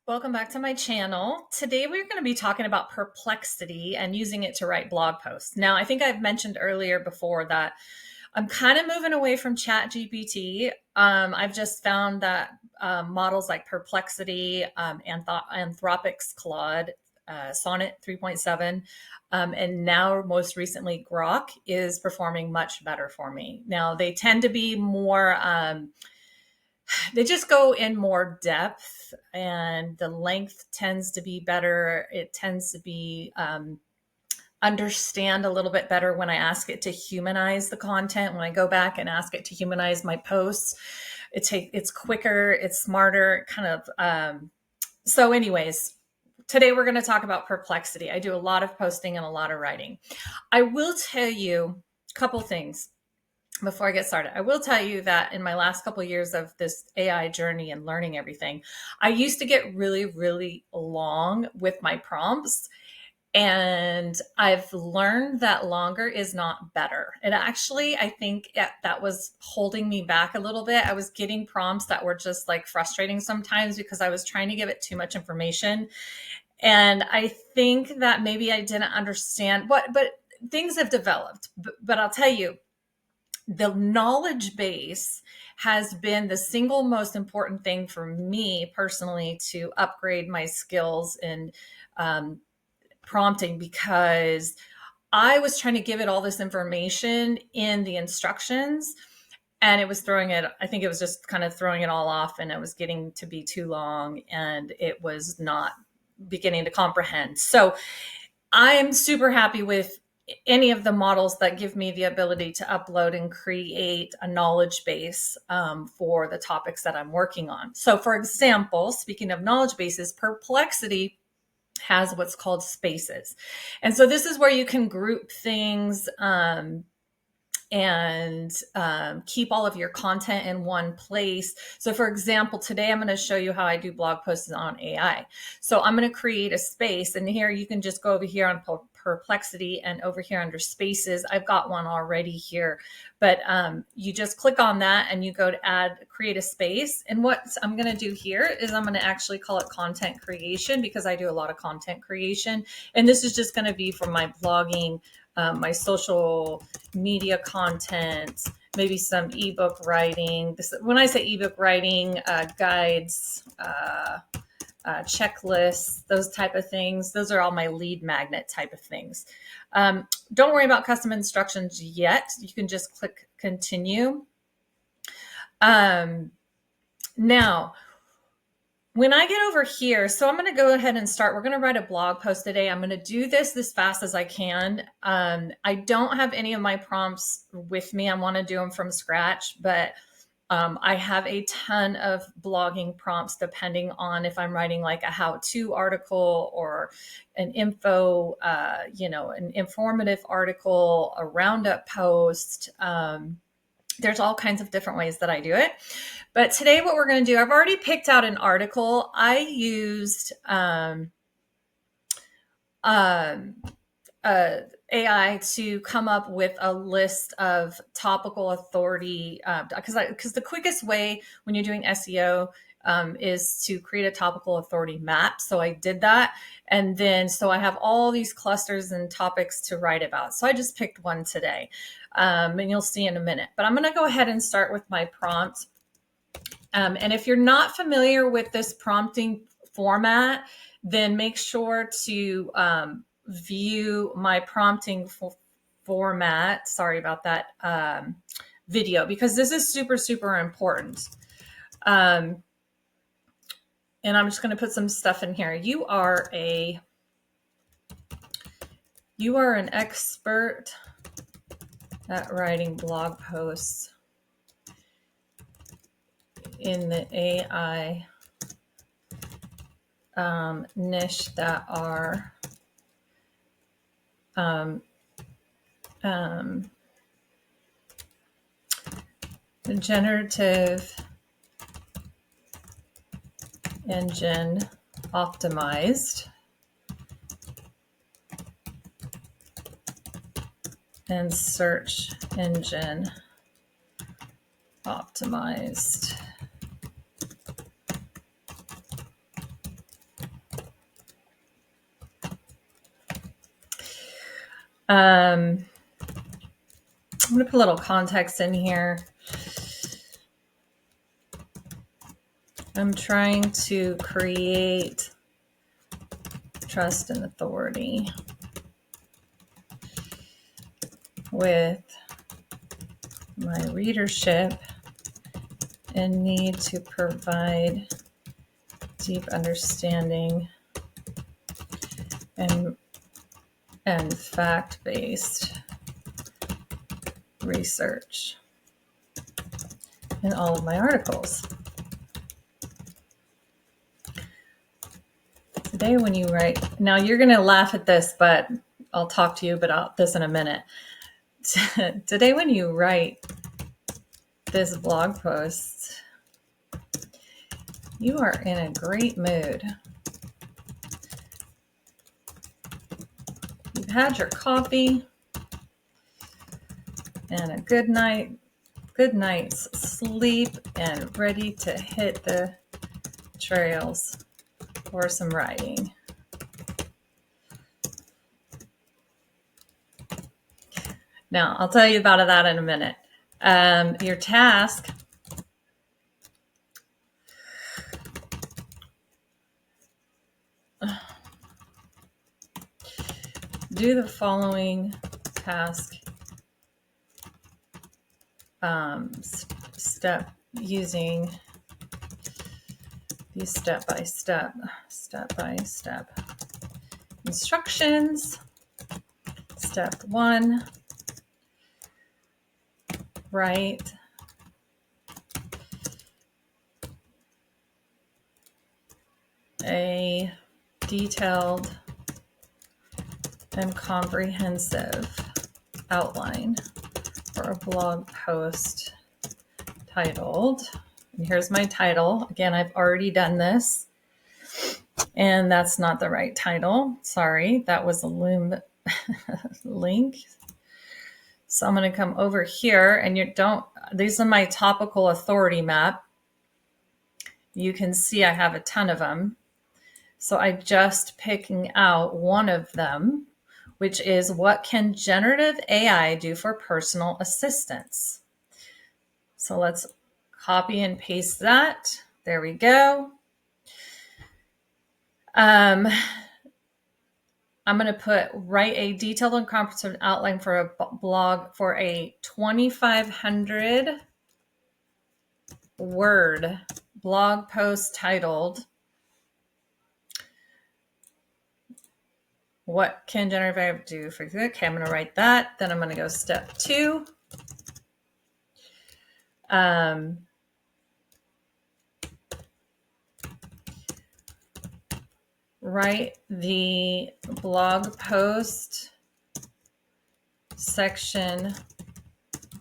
Welcome back to my channel. Today we're going to be talking about Perplexity and using it to write blog posts. Now, I think I've mentioned earlier before that I'm kind of moving away from ChatGPT. I've just found that models like Perplexity, Anthropic's Claude, Sonnet 3.7, and now most recently Grok is performing much better for me. Now, they tend to be more they just go in more depth and the length tends to be better. It tends to be understand a little bit better when I ask it to humanize the content. When I go back and ask it to humanize my posts, it's quicker, it's smarter, kind of. So anyways, today we're going to talk about Perplexity. I do a lot of posting and a lot of writing. I will tell you a couple things before I get started. I will tell you that in my last couple of years of this AI journey and learning everything, I used to get really, really long with my prompts. And I've learned that longer is not better. And actually, I think that was holding me back a little bit. I was getting prompts that were just like frustrating sometimes because I was trying to give it too much information. And I think that maybe I didn't understand but things have developed. But I'll tell you, the knowledge base has been the single most important thing for me personally to upgrade my skills in prompting, because I was trying to give it all this information in the instructions and it was I think it was just kind of throwing it all off, and it was getting to be too long and it was not beginning to comprehend. So I am super happy with any of the models that give me the ability to upload and create a knowledge base for the topics that I'm working on. So for example, speaking of knowledge bases, Perplexity has what's called spaces. And so this is where you can group things and keep all of your content in one place. So for example, today I'm going to show you how I do blog posts on AI. So I'm going to create a space, and here you can just go over here on Perplexity and over here under spaces. I've got one already here, but you just click on that and you go to create a space. And what I'm going to do here is I'm going to actually call it content creation, because I do a lot of content creation. And this is just going to be for my blogging, my social media content, maybe some ebook writing. When I say ebook writing, guides, checklists, those type of things. Those are all my lead magnet type of things. Don't worry about custom instructions yet. You can just click continue. Now, when I get over here, so I'm going to go ahead and start. We're going to write a blog post today. I'm going to do this fast as I can. I don't have any of my prompts with me. I want to do them from scratch, but I have a ton of blogging prompts depending on if I'm writing like a how-to article or an an informative article, a roundup post. There's all kinds of different ways that I do it. But today what we're going to do, I've already picked out an article. I used AI to come up with a list of topical authority, because the quickest way when you're doing SEO is to create a topical authority map. So I did that. And then, so I have all these clusters and topics to write about. So I just picked one today, and you'll see in a minute. But I'm going to go ahead and start with my prompt. And if you're not familiar with this prompting format, then make sure to view my prompting format. Sorry about that, video, because this is super, super important. And I'm just going to put some stuff in here. You are an expert at writing blog posts in the AI niche that are generative engine optimized and search engine optimized. I'm going to put a little context in here. I'm trying to create trust and authority with my readership and need to provide deep understanding and fact-based research in all of my articles. Today when you write, now you're going to laugh at this, but I'll talk to you about this in a minute. Today when you write this blog post, you are in a great mood. You've had your coffee and a good night's sleep and ready to hit the trails for some writing. Now, I'll tell you about that in a minute. Your task, do the following task step using these step-by-step instructions. Step 1, write a detailed and comprehensive outline for a blog post titled, and here's my title. Again, I've already done this, and that's not the right title. Sorry, that was a Loom link. So I'm going to come over here, and these are my topical authority map. You can see I have a ton of them. So I'm just picking out one of them, which is what can generative AI do for personal assistance? So let's copy and paste that. There we go. I'm going to write a detailed and comprehensive outline for a blog for a 2,500 word blog post titled, what can generative AI do for you? Okay, I'm going to write that. Then I'm going to go step 2. Write the blog post section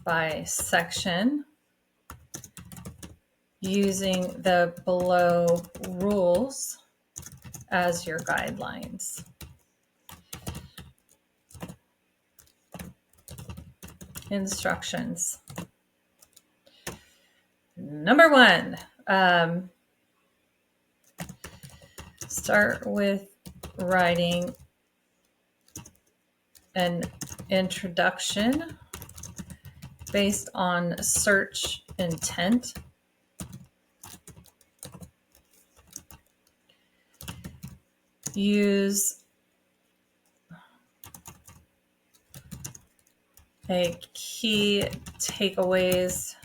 by section using the below rules as your guidelines. Instructions. Number 1, start with writing an introduction based on search intent. Use a key takeaways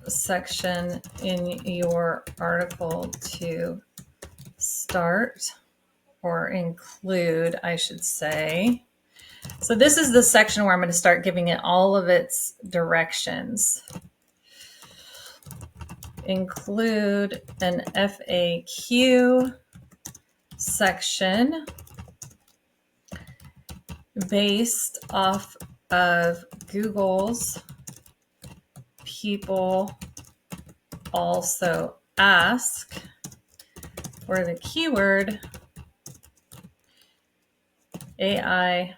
section in your article to start or include, I should say. So this is the section where I'm going to start giving it all of its directions. Include an FAQ section based off of Google's people also ask for the keyword AI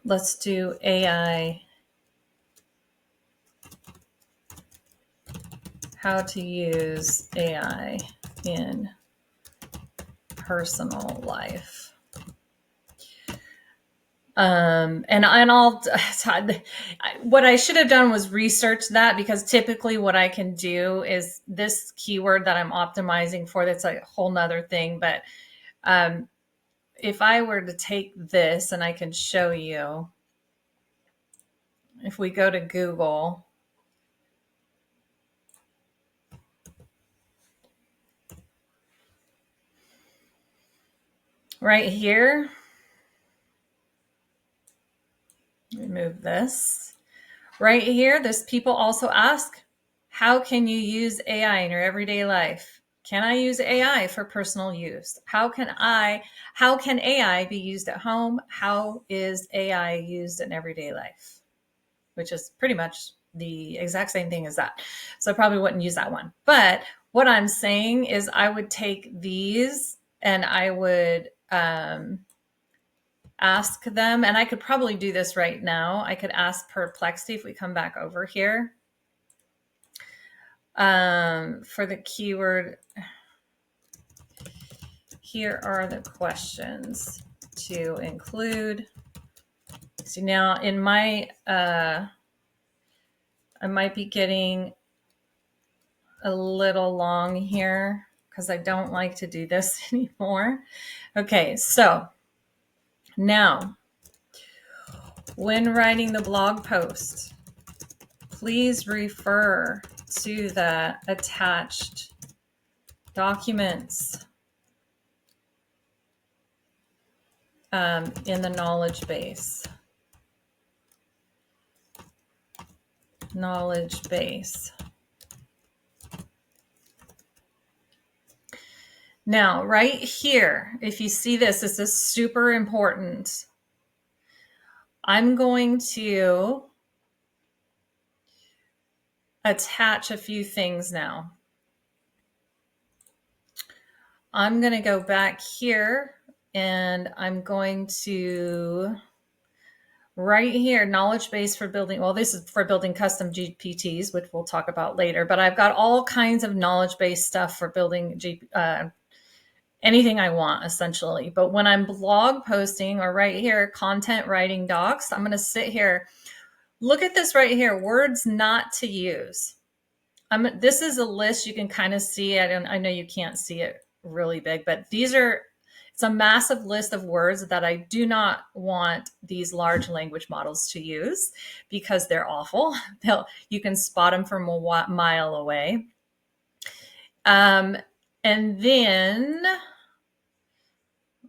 let's do AI how to use AI in personal life. And I'll, what I should have done was research that, because typically what I can do is this keyword that I'm optimizing for, that's a whole nother thing. But if I were to take this, and I can show you, if we go to Google, right here, remove this. Right here, this people also ask, how can you use AI in your everyday life? Can I use AI for personal use? How can AI be used at home? How is AI used in everyday life? Which is pretty much the exact same thing as that. So I probably wouldn't use that one. But what I'm saying is I would take these and I would ask them, and I could probably do this right now. I could ask Perplexity, if we come back over here, for the keyword. Here are the questions to include. So now in my, I might be getting a little long here because I don't like to do this anymore. Okay, so now when writing the blog post, please refer to the attached documents in the knowledge base. Knowledge base. Now, right here, if you see this, this is super important. I'm going to attach a few things now. I'm going to go back here and I'm going to, right here, knowledge base for building, well, this is for building custom GPTs, which we'll talk about later, but I've got all kinds of knowledge base stuff for building anything I want, essentially. But when I'm blog posting, or right here, content writing docs, I'm going to sit here. Look at this right here, words not to use. This is a list. You can kind of see it, and I know you can't see it really big, but it's a massive list of words that I do not want these large language models to use, because they're awful. You can spot them from a mile away. And then,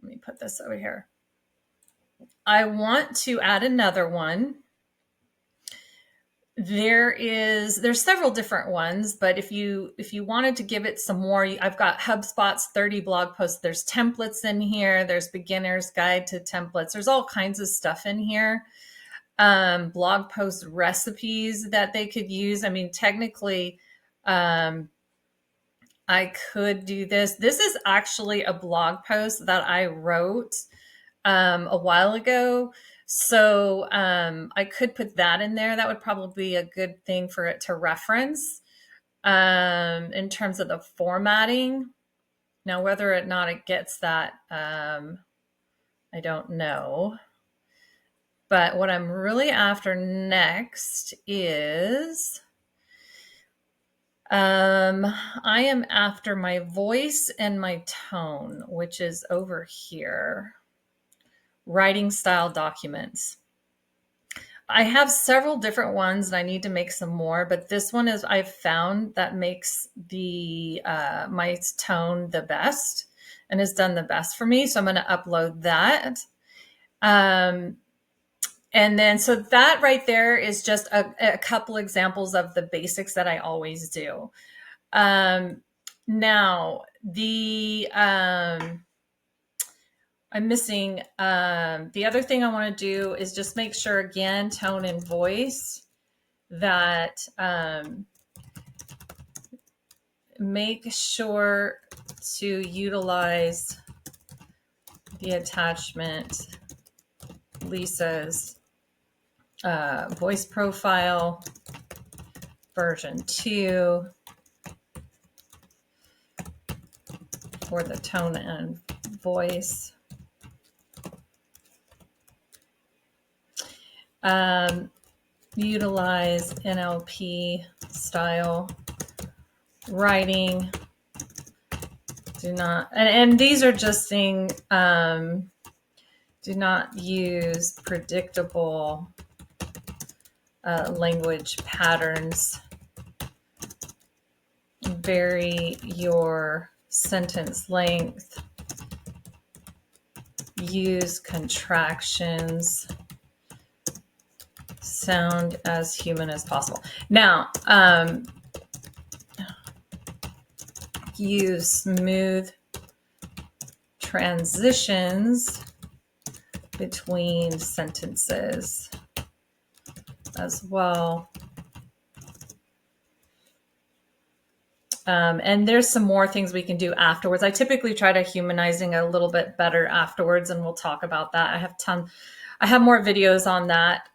let me put this over here. I want to add another one. There's several different ones, but if you wanted to give it some more, I've got HubSpot's 30 blog posts. There's templates in here. There's beginner's guide to templates. There's all kinds of stuff in here. Blog post recipes that they could use. I mean, technically, I could do this. This is actually a blog post that I wrote a while ago. So I could put that in there. That would probably be a good thing for it to reference in terms of the formatting. Now, whether or not it gets that, I don't know. But what I'm really after next is I am after my voice and my tone, which is over here. Writing style documents. I have several different ones and I need to make some more, but this one is I've found that makes the my tone the best and has done the best for me. So I'm going to upload that. And then, so that right there is just a couple examples of the basics that I always do. Now, I'm missing, the other thing I want to do is just make sure, again, tone and voice, that make sure to utilize the attachment Lisa's voice profile version 2 for the tone and voice. Utilize NLP style writing. Do not, and these are just things, do not use predictable language patterns. Vary your sentence length. Use contractions. Sound as human as possible. Now, use smooth transitions between sentences as well. And there's some more things we can do afterwards. I typically try to humanizing a little bit better afterwards, and we'll talk about that. I have more videos on that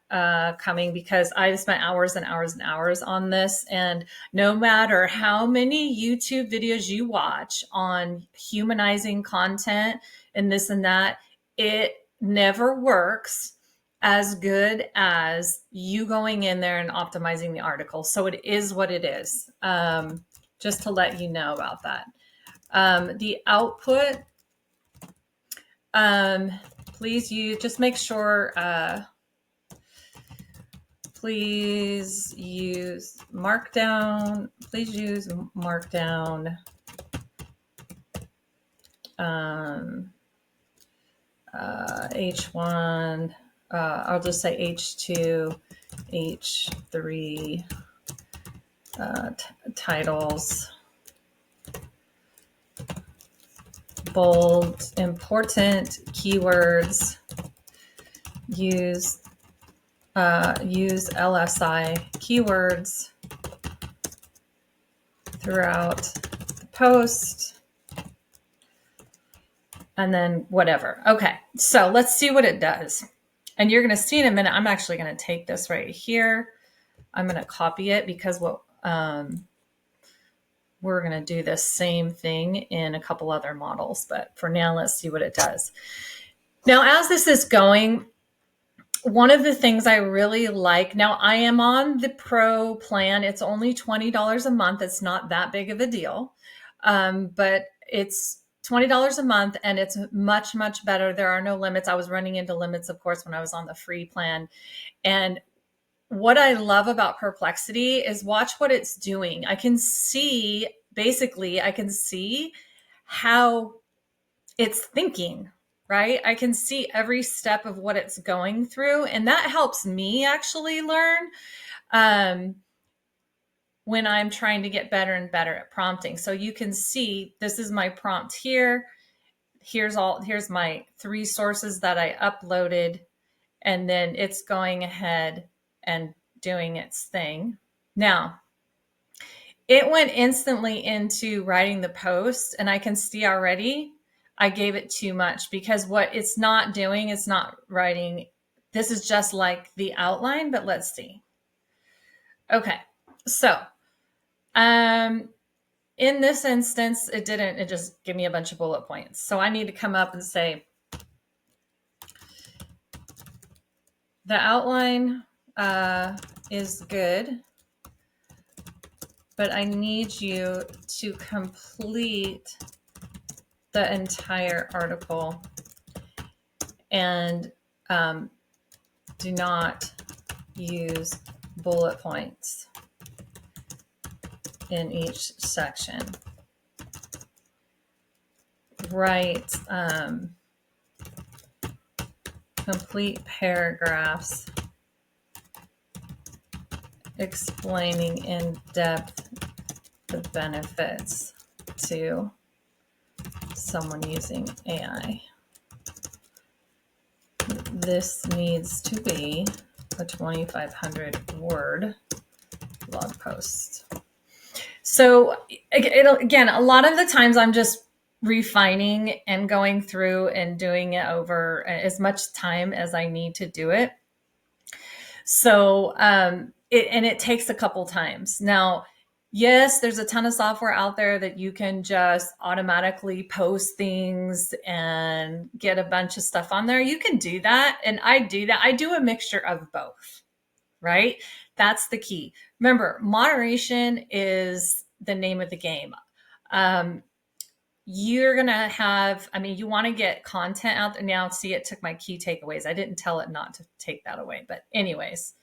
coming, because I've spent hours and hours and hours on this. And no matter how many YouTube videos you watch on humanizing content and this and that, it never works as good as you going in there and optimizing the article. So it is what it is. Just to let you know about that. The output, please just make sure, please use Markdown. Please use Markdown. H1, I'll just say H2, H3, titles, bold, important keywords, use LSI keywords throughout the post, and then whatever. Okay, so let's see what it does. And you're going to see in a minute, I'm actually going to take this right here. I'm going to copy it, because we're going to do the same thing in a couple other models. But for now, let's see what it does. Now, as this is going, one of the things I really like, now I am on the Pro plan. It's only $20 a month. It's not that big of a deal, but it's $20 a month, and it's much, much better. There are no limits. I was running into limits, of course, when I was on the free plan. And what I love about Perplexity is watch what it's doing. I can see how it's thinking, right? I can see every step of what it's going through. And that helps me actually learn when I'm trying to get better and better at prompting. So you can see, this is my prompt here. Here's my 3 sources that I uploaded. And then it's going ahead and doing its thing. Now, it went instantly into writing the post, and I can see already I gave it too much, because what it's not doing, it's not writing. This is just like the outline, but let's see. Okay, so in this instance, it just gave me a bunch of bullet points. So I need to come up and say, the outline is good, but I need you to complete the entire article, and do not use bullet points in each section. Write complete paragraphs explaining in depth the benefits to someone using AI. This needs to be a 2,500 word blog post. So again, a lot of the times I'm just refining and going through and doing it over as much time as I need to do it. So, it takes a couple times. Now, Yes, there's a ton of software out there that you can just automatically post things and get a bunch of stuff on there. You can do that. And I do that. I do a mixture of both, right? That's the key. Remember, moderation is the name of the game. Um, you're going to have, I mean, you want to get content out there. Now, see, it took my key takeaways. I didn't tell it not to take that away. But, anyways,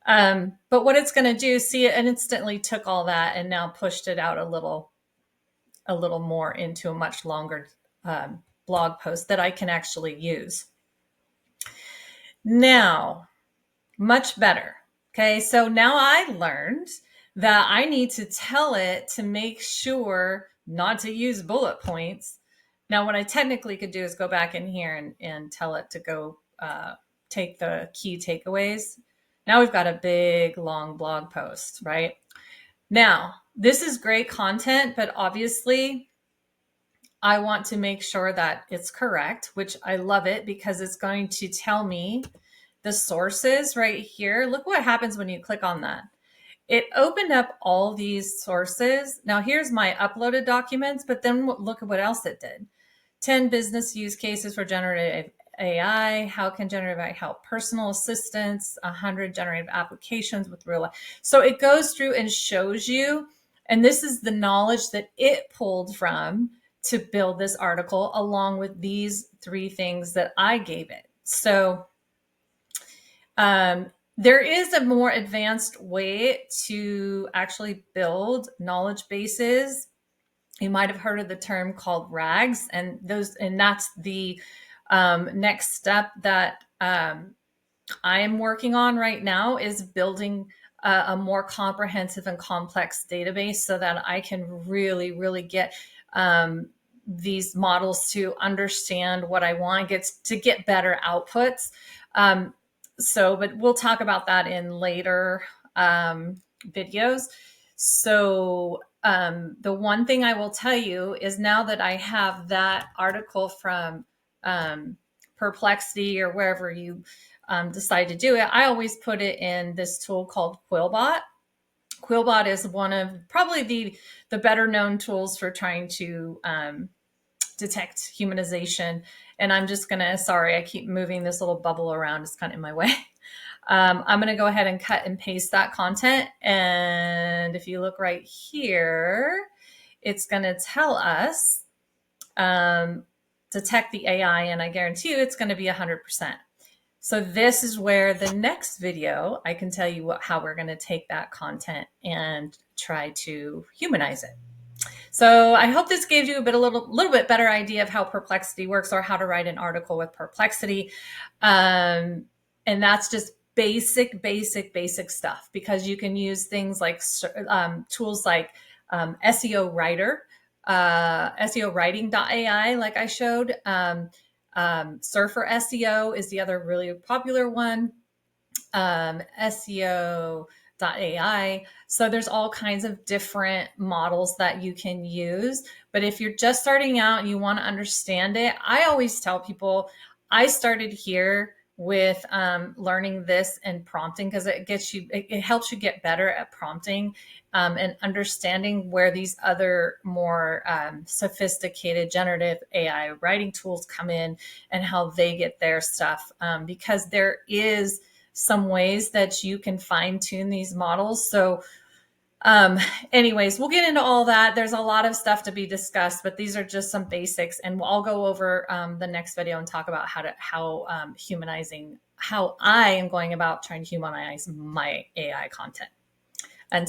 but what it's going to do, see, it instantly took all that and now pushed it out a little more into a much longer blog post that I can actually use. Now, much better. Okay, so now I learned that I need to tell it to make sure not to use bullet points. Now, what I technically could do is go back in here and tell it to go take the key takeaways. Now we've got a big, long blog post, right? Now, this is great content, but obviously I want to make sure that it's correct, which I love it because it's going to tell me the sources right here. Look what happens when you click on that. It opened up all these sources. Now here's my uploaded documents, but then look at what else it did. 10 business use cases for generative AI. How can generative AI help personal assistants? 100 generative applications with real life. So it goes through and shows you, and this is the knowledge that it pulled from to build this article, along with these 3 things that I gave it. So there is a more advanced way to actually build knowledge bases. You might have heard of the term called RAGs, and that's the next step that I'm working on right now, is building a more comprehensive and complex database so that I can really, really get these models to understand what I want, to get better outputs. But we'll talk about that in later videos. So the one thing I will tell you is, now that I have that article from Perplexity or wherever you decide to do it, I always put it in this tool called Quillbot. Quillbot is one of probably the better known tools for trying to detect humanization. And I'm just gonna, sorry, I keep moving this little bubble around, it's kind of in my way. I'm gonna go ahead and cut and paste that content. And if you look right here, it's gonna tell us detect the AI, and I guarantee you it's gonna be 100%. So this is where the next video, I can tell you how we're gonna take that content and try to humanize it. So I hope this gave you a little bit better idea of how Perplexity works, or how to write an article with Perplexity. And that's just basic stuff, because you can use things like tools like SEO Writer, SEO Writing.ai, like I showed. Surfer SEO is the other really popular one. SEO.ai. So there's all kinds of different models that you can use. But if you're just starting out and you want to understand it, I always tell people, I started here with learning this and prompting, because it helps you get better at prompting and understanding where these other more sophisticated generative AI writing tools come in and how they get their stuff, because there is some ways that you can fine tune these models. So anyways, we'll get into all that. There's a lot of stuff to be discussed, but these are just some basics, and I'll go over the next video and talk about how I am going about trying to humanize my AI content.